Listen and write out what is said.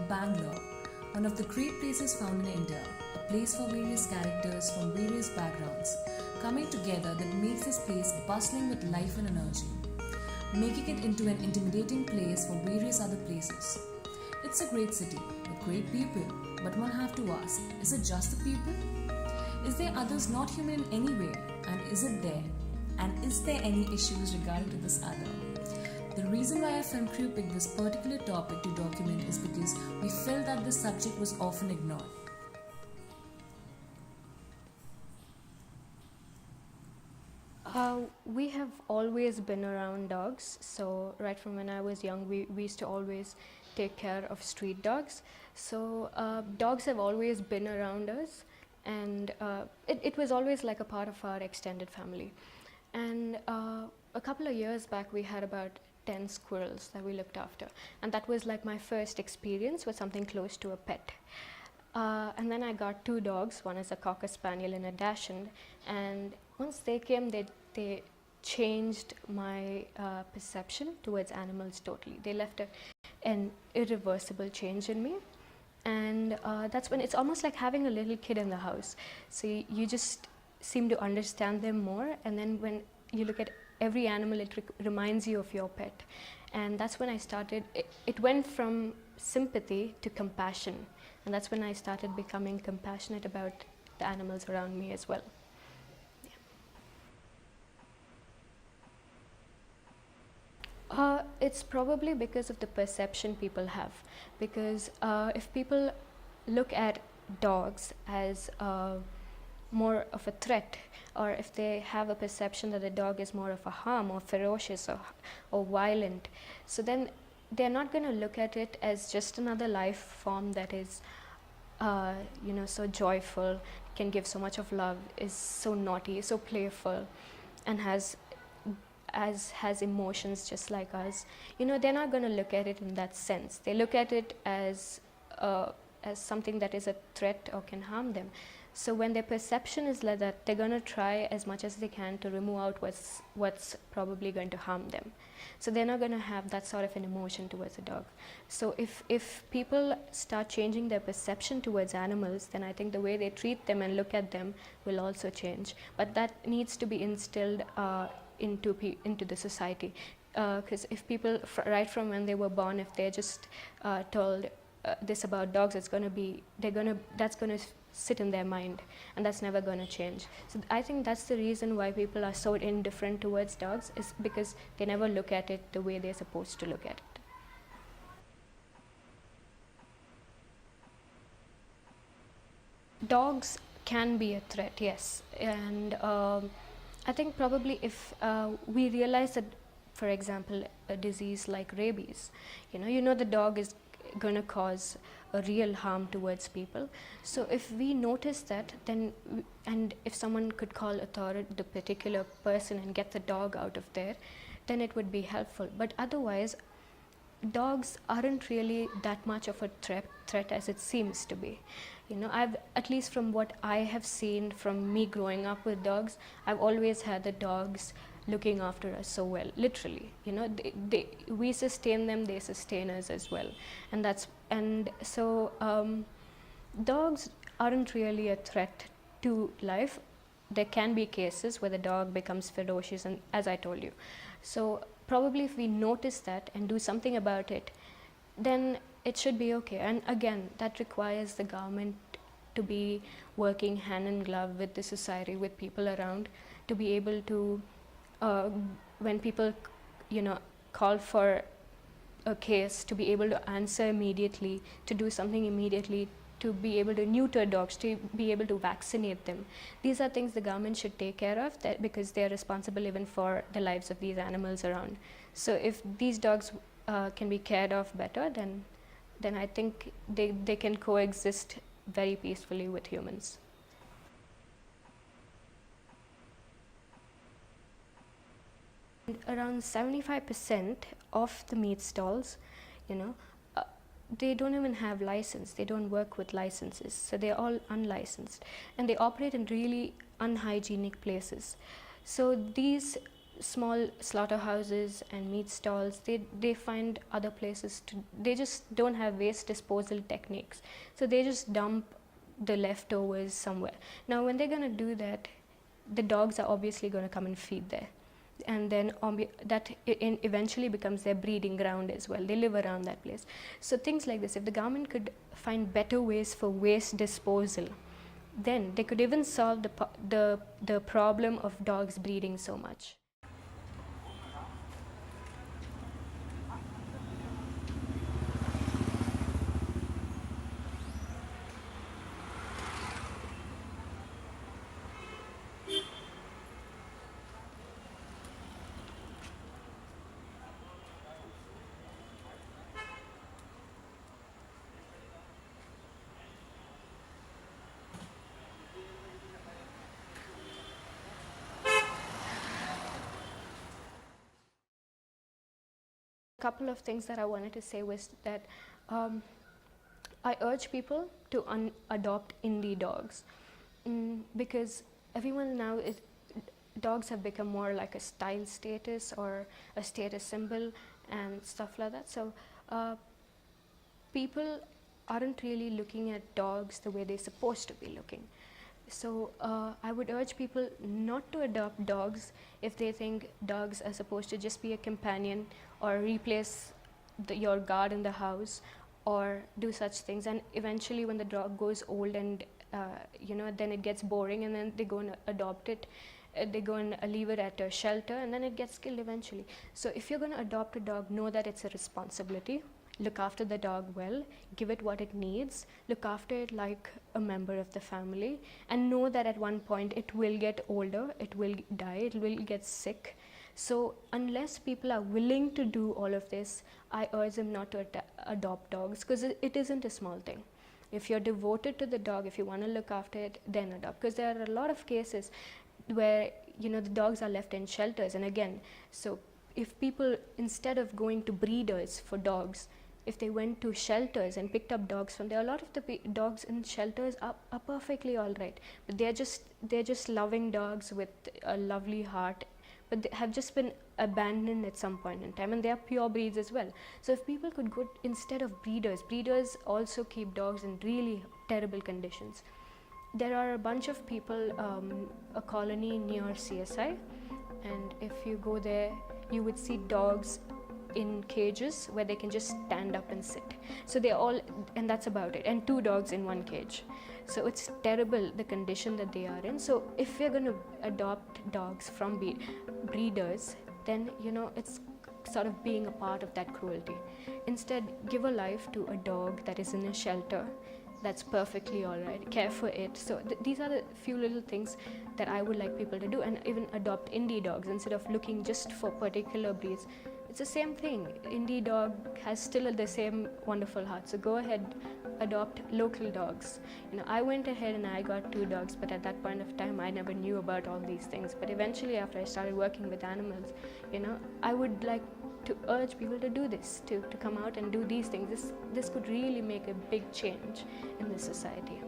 Bangalore, one of the great places found in India, a place for various characters from various backgrounds coming together that makes this place bustling with life and energy, making it into an intimidating place for various other places. It's a great city with great people, but one have to ask, is it just the people? Is there others not human in any way? And is it there? And is there any issues regarding to this other? The reason why our film crew picked this particular topic to document is because we felt that this subject was often ignored. We have always been around dogs. So right from when I was young, we used to always take care of street dogs. So dogs have always been around us, and it was always like a part of our extended family. And a couple of years back, we had about 10 squirrels that we looked after, and that was like my first experience with something close to a pet. And then I got 2 dogs. One is a Cocker Spaniel and a Dachshund, and once they came, they changed my perception towards animals totally. They left an irreversible change in me, and that's when it's almost like having a little kid in the house. So you just seem to understand them more, and then when you look at every animal, it reminds you of your pet. And that's when I started, it went from sympathy to compassion, and that's when I started becoming compassionate about the animals around me as well. It's probably because of the perception people have. Because if people look at dogs as more of a threat, or if they have a perception that the dog is more of a harm or ferocious or violent, so then they're not going to look at it as just another life form that is so joyful, can give so much of love, is so naughty, so playful, and has emotions just like us. They're not going to look at it in that sense. They look at it as something that is a threat or can harm them. So when their perception is like that, they're going to try as much as they can to remove out what's probably going to harm them. So they're not going to have that sort of an emotion towards a dog. So if people start changing their perception towards animals, then I think the way they treat them and look at them will also change. But that needs to be instilled into the society. Because if people, right from when they were born, if they're just told this about dogs, that's going to sit in their mind, and that's never going to change. So I think that's the reason why people are so indifferent towards dogs, is because they never look at it the way they're supposed to look at it. Dogs can be a threat, yes, and I think probably if we realize that, for example, a disease like rabies, the dog is going to cause a real harm towards people. So if we notice that, then and if someone could call authority, the particular person, and get the dog out of there, then it would be helpful. But otherwise, dogs aren't really that much of a threat as it seems to be. I've, at least from what I have seen from me growing up with dogs, I've always had the dogs looking after us so well, literally. We sustain them, they sustain us as well. And so dogs aren't really a threat to life. There can be cases where the dog becomes ferocious, and as I told you. So probably if we notice that and do something about it, then it should be okay. And again, that requires the government to be working hand in glove with the society, with people around, to be able to, when people, call for a case, to be able to answer immediately, to do something immediately, to be able to neuter dogs, to be able to vaccinate them. These are things the government should take care of, because they are responsible even for the lives of these animals around. So if these dogs can be cared of better, then I think they can coexist very peacefully with humans. Around 75% of the meat stalls, they don't even have license. They don't work with licenses, so they're all unlicensed, and they operate in really unhygienic places. So these small slaughterhouses and meat stalls, they find other places to, they just don't have waste disposal techniques, so they just dump the leftovers somewhere. Now when they're going to do that, the dogs are obviously going to come and feed there, and then that eventually becomes their breeding ground as well. They live around that place. So things like this, if the government could find better ways for waste disposal, then they could even solve the problem of dogs breeding so much. Couple of things that I wanted to say was that I urge people to adopt indie dogs, because everyone now is, dogs have become more like a style status or a status symbol and stuff like that. So people aren't really looking at dogs the way they're supposed to be looking. So I would urge people not to adopt dogs if they think dogs are supposed to just be a companion or replace your guard in the house or do such things. And eventually when the dog goes old and then it gets boring, and then they go and adopt it, they go and leave it at a shelter, and then it gets killed eventually. So if you're going to adopt a dog, know that it's a responsibility. Look after the dog well, give it what it needs, look after it like a member of the family, and know that at one point it will get older, it will die, it will get sick. So unless people are willing to do all of this, I urge them not to adopt dogs, because it isn't a small thing. If you're devoted to the dog, if you want to look after it, then adopt, because there are a lot of cases where the dogs are left in shelters. And again, so if people, instead of going to breeders for dogs, if they went to shelters and picked up dogs from there, a lot of the dogs in shelters are perfectly all right, but they're just loving dogs with a lovely heart, but they have just been abandoned at some point in time, and they are pure breeds as well. So if people could go instead of breeders also keep dogs in really terrible conditions. There are a bunch of people, a colony near CSI, and if you go there, you would see dogs in cages where they can just stand up and sit. So they're all, and that's about it, and 2 dogs in 1 cage. So it's terrible, the condition that they are in. So if we're going to adopt dogs from breeders, then it's sort of being a part of that cruelty. Instead, give a life to a dog that is in a shelter, that's perfectly all right, care for it. So these are the few little things that I would like people to do, and even adopt indie dogs instead of looking just for particular breeds. It's the same thing. Indie dog has still the same wonderful heart. So go ahead, adopt local dogs. I went ahead and I got 2 dogs, but at that point of time, I never knew about all these things. But eventually, after I started working with animals, I would like to urge people to do this, to come out and do these things. This could really make a big change in the society.